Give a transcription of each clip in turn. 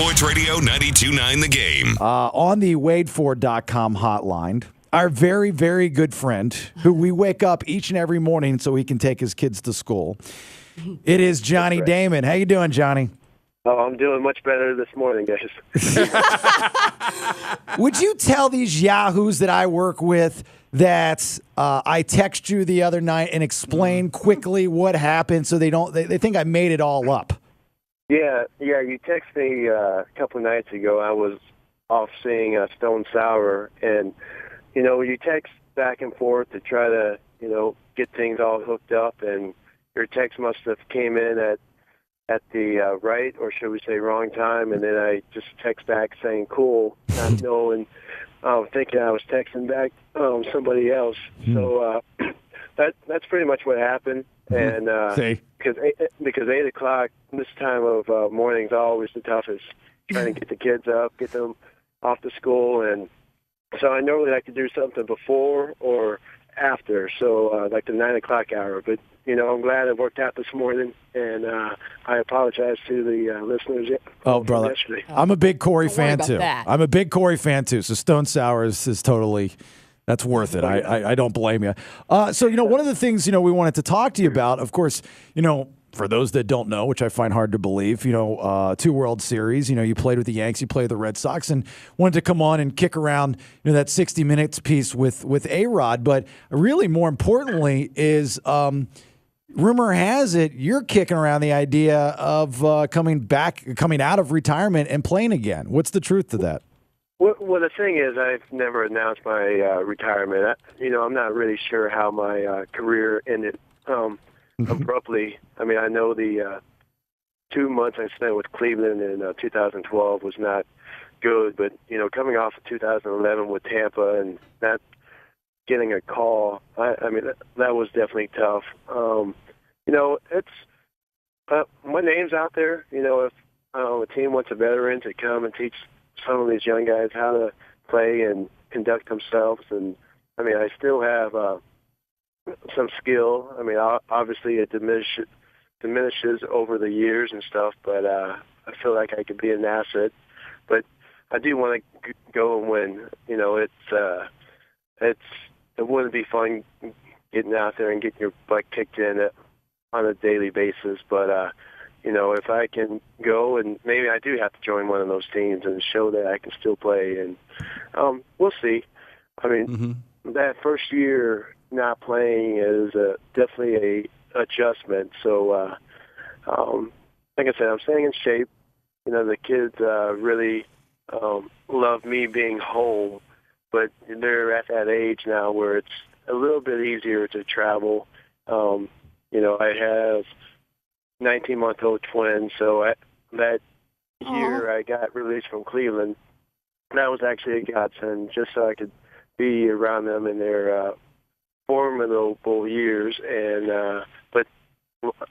Sports Radio 92.9 The Game. On the WadeFord.com hotline, our very, very good friend who we wake up each and every morning so he can take his kids to school. It is Johnny Damon. How you doing, Johnny? Oh, I'm doing much better this morning, guys. Would you tell these yahoos that I work with that I text you the other night and explain quickly what happened so they think I made it all up? Yeah. You texted me a couple of nights ago. I was off seeing Stone Sour, and you text back and forth to try to get things all hooked up, and your text must have came in at the right, or should we say wrong time, and then I just text back saying cool, not knowing, thinking I was texting back somebody else. So that's pretty much what happened. And because 8 o'clock this time of morning is always the toughest, trying to get the kids up, get them off to school, and so I normally like to do something before or after, so like the 9 o'clock hour, but I'm glad it worked out this morning, and I apologize to the listeners. Oh, brother, yesterday. I'm a big Corey fan too. That. I'm a big Corey fan too. So Stone Sour is totally, that's worth it. I don't blame you. So one of the things we wanted to talk to you about, of course, for those that don't know, which I find hard to believe, 2 World Series. You played with the Yanks, you played with the Red Sox, and wanted to come on and kick around that 60 Minutes piece with A-Rod. But really, more importantly, is rumor has it you're kicking around the idea of coming out of retirement and playing again. What's the truth to that? Well, the thing is, I've never announced my retirement. I'm not really sure how my career ended abruptly. I mean, I know the 2 months I spent with Cleveland in 2012 was not good, but coming off of 2011 with Tampa and not getting a call, I mean that was definitely tough. It's my name's out there. If a team wants a veteran to come and teach some of these young guys how to play and conduct themselves, and I mean I still have some skill. I mean, obviously it diminishes over the years and stuff, but I feel like I could be an asset. But I do want to go and win. It wouldn't be fun getting out there and getting your butt kicked in on a daily basis. But if I can go, and maybe I do have to join one of those teams and show that I can still play, and we'll see. I mean, that first year not playing is definitely a adjustment. So, like I said, I'm staying in shape. The kids really love me being home, but they're at that age now where it's a little bit easier to travel. I have 19-month-old twins, so that year I got released from Cleveland. That was actually a godsend, just so I could be around them in their formidable years, and but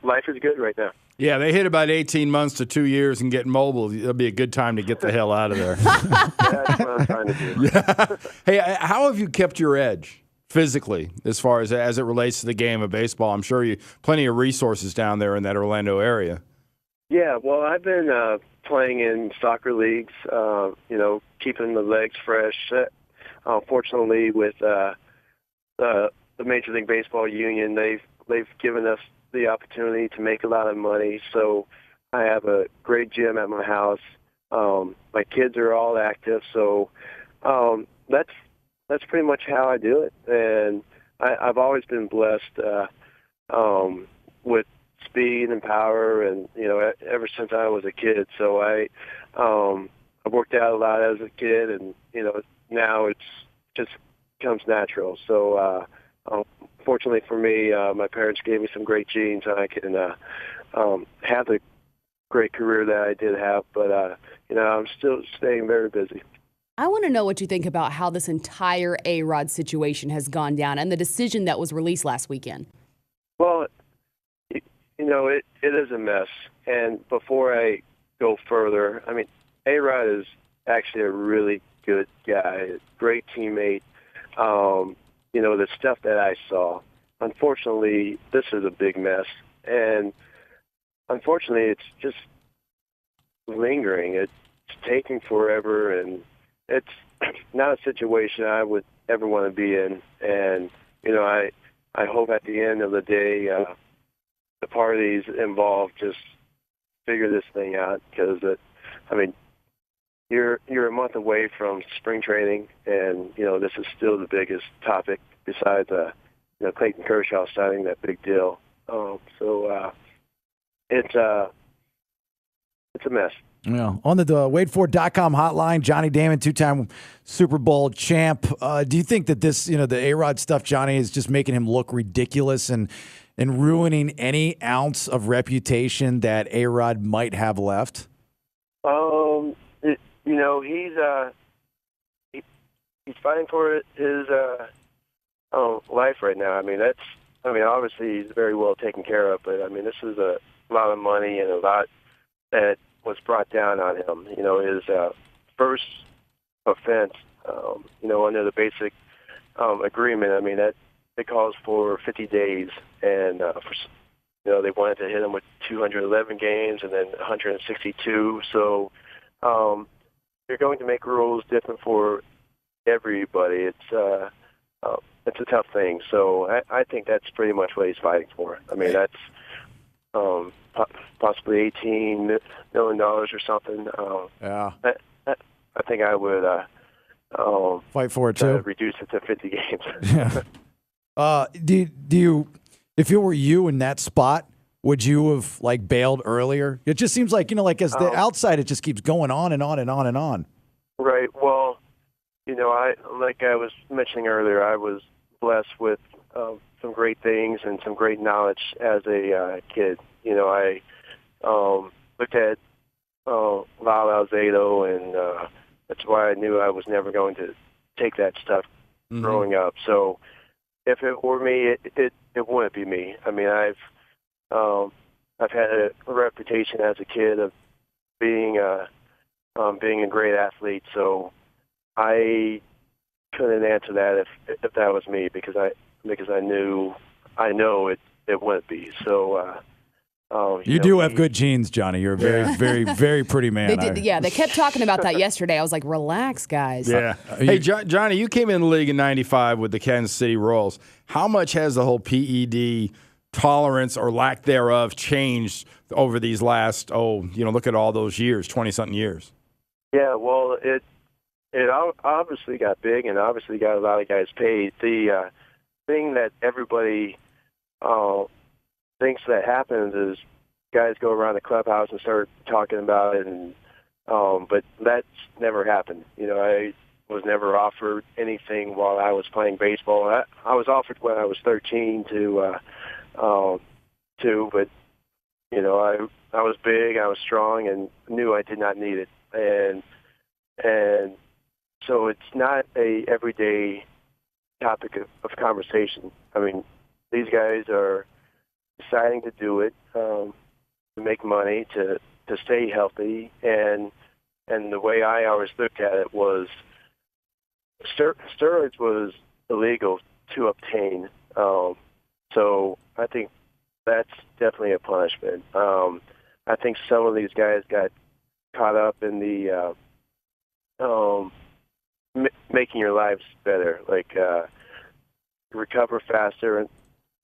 life is good right now. Yeah, they hit about 18 months to 2 years and get mobile. It'll be a good time to get the hell out of there. That's what I'm trying to do. Yeah. Hey, how have you kept your edge physically as far as it relates to the game of baseball? I'm sure you plenty of resources down there in that Orlando area. Yeah, well, I've been playing in soccer leagues, keeping the legs fresh. Fortunately, with the Major League Baseball Union, they've given us the opportunity to make a lot of money. So I have a great gym at my house. My kids are all active, so that's pretty much how I do it. And I've always been blessed with speed and power, and ever since I was a kid. So I worked out a lot as a kid, and now it's just comes natural. So fortunately for me, my parents gave me some great genes, and I can have the great career that I did have. But I'm still staying very busy. I want to know what you think about how this entire A-Rod situation has gone down and the decision that was released last weekend. Well, it is a mess. And before I go further, I mean, A-Rod is actually a really good guy, great teammate. The stuff that I saw, unfortunately, this is a big mess. And unfortunately, it's just lingering. It taking forever, and it's not a situation I would ever want to be in. And I hope at the end of the day, the parties involved just figure this thing out, because you're a month away from spring training, and this is still the biggest topic besides Clayton Kershaw signing that big deal. So it's a mess. Yeah. On the WadeFord.com hotline, Johnny Damon, two-time Super Bowl champ. Do you think that this, the A-Rod stuff, Johnny, is just making him look ridiculous and ruining any ounce of reputation that A-Rod might have left? He's fighting for his life right now. Obviously he's very well taken care of, but this is a lot of money and a lot that was brought down on him. His first offense, under the basic agreement, that it calls for 50 days, and they wanted to hit him with 211 games and then 162. So they're going to make rules different for everybody. It's a tough thing. So I think that's pretty much what he's fighting for. That's possibly $18 million or something. Yeah. I think I would fight for it too. Reduce it to 50 games. Yeah. Do you, if it were you in that spot, would you have bailed earlier? It just seems like as the outside, it just keeps going on and on and on and on. Right. Well, like I was mentioning earlier, I was blessed with some great things and some great knowledge as a kid. I looked at Lyle Alzado, and that's why I knew I was never going to take that stuff growing up. So if it were me, it wouldn't be me. I've had a reputation as a kid of being a great athlete, so I couldn't answer that if that was me, because I know it wouldn't be. So you do have good genes, Johnny. You're a very, very, very pretty man. They kept talking about that yesterday. I was like, relax, guys. Yeah. Hey, Johnny, you came in the league in '95 with the Kansas City Royals. How much has the whole PED tolerance or lack thereof changed over these last, look at all those years, 20-something years? Yeah, well, it obviously got big and obviously got a lot of guys paid. The thing that everybody thinks that happens is guys go around the clubhouse and start talking about it, and but that's never happened. I was never offered anything while I was playing baseball. I was offered when I was 13 but I was big, I was strong, and knew I did not need it, and so it's not a everyday topic of conversation. These guys are deciding to do it to make money, to stay healthy, and the way I always looked at it was steroids was illegal to obtain. So I think that's definitely a punishment. I think some of these guys got caught up in the making your lives better, like recover faster and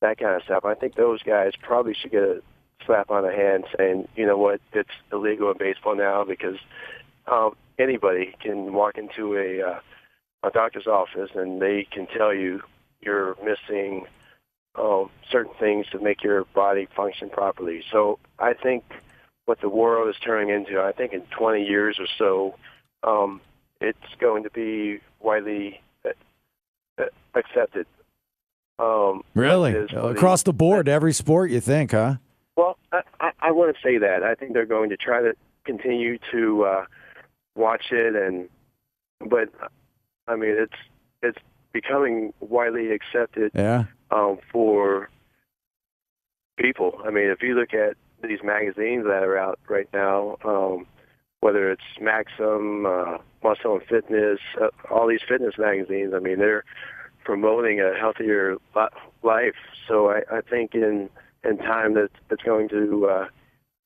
that kind of stuff. I think those guys probably should get a slap on the hand saying, you know what, it's illegal in baseball now, because anybody can walk into a doctor's office and they can tell you you're missing certain things to make your body function properly. So I think what the world is turning into, I think in 20 years or so, it's going to be widely accepted. Really? Across the board, every sport, you think, huh? Well, I want to say that. I think they're going to try to continue to watch it, but I mean, it's becoming widely accepted. Yeah. For people. I mean, if you look at these magazines that are out right now, whether it's Maxim, Muscle and Fitness, all these fitness magazines, I mean, they're promoting a healthier life. So I think in time that it's going to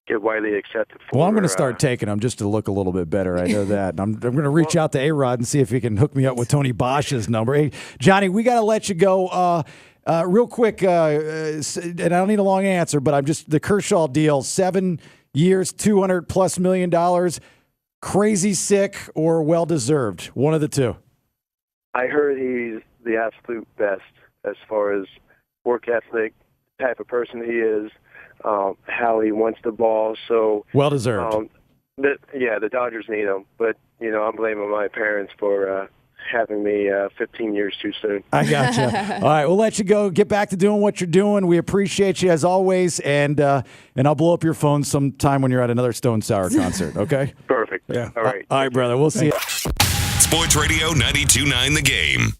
get widely accepted for. Well, I'm going to start taking them just to look a little bit better. I know that. And I'm going to reach out to A-Rod and see if he can hook me up with Tony Bosch's number. Hey, Johnny, we got to let you go. Real quick, and I don't need a long answer, but I'm just the Kershaw deal, 7 years, $200+ million, crazy sick or well-deserved, one of the two. I heard he's the absolute best as far as work ethic, type of person he is, how he wants the ball. So well-deserved. The Dodgers need him, but I'm blaming my parents for having me 15 years too soon. I got you. All right, we'll let you go. Get back to doing what you're doing. We appreciate you as always, and I'll blow up your phone sometime when you're at another Stone Sour concert. Okay? Perfect. Yeah. All right. All right, brother. We'll see you. Sports Radio 92.9 The Game.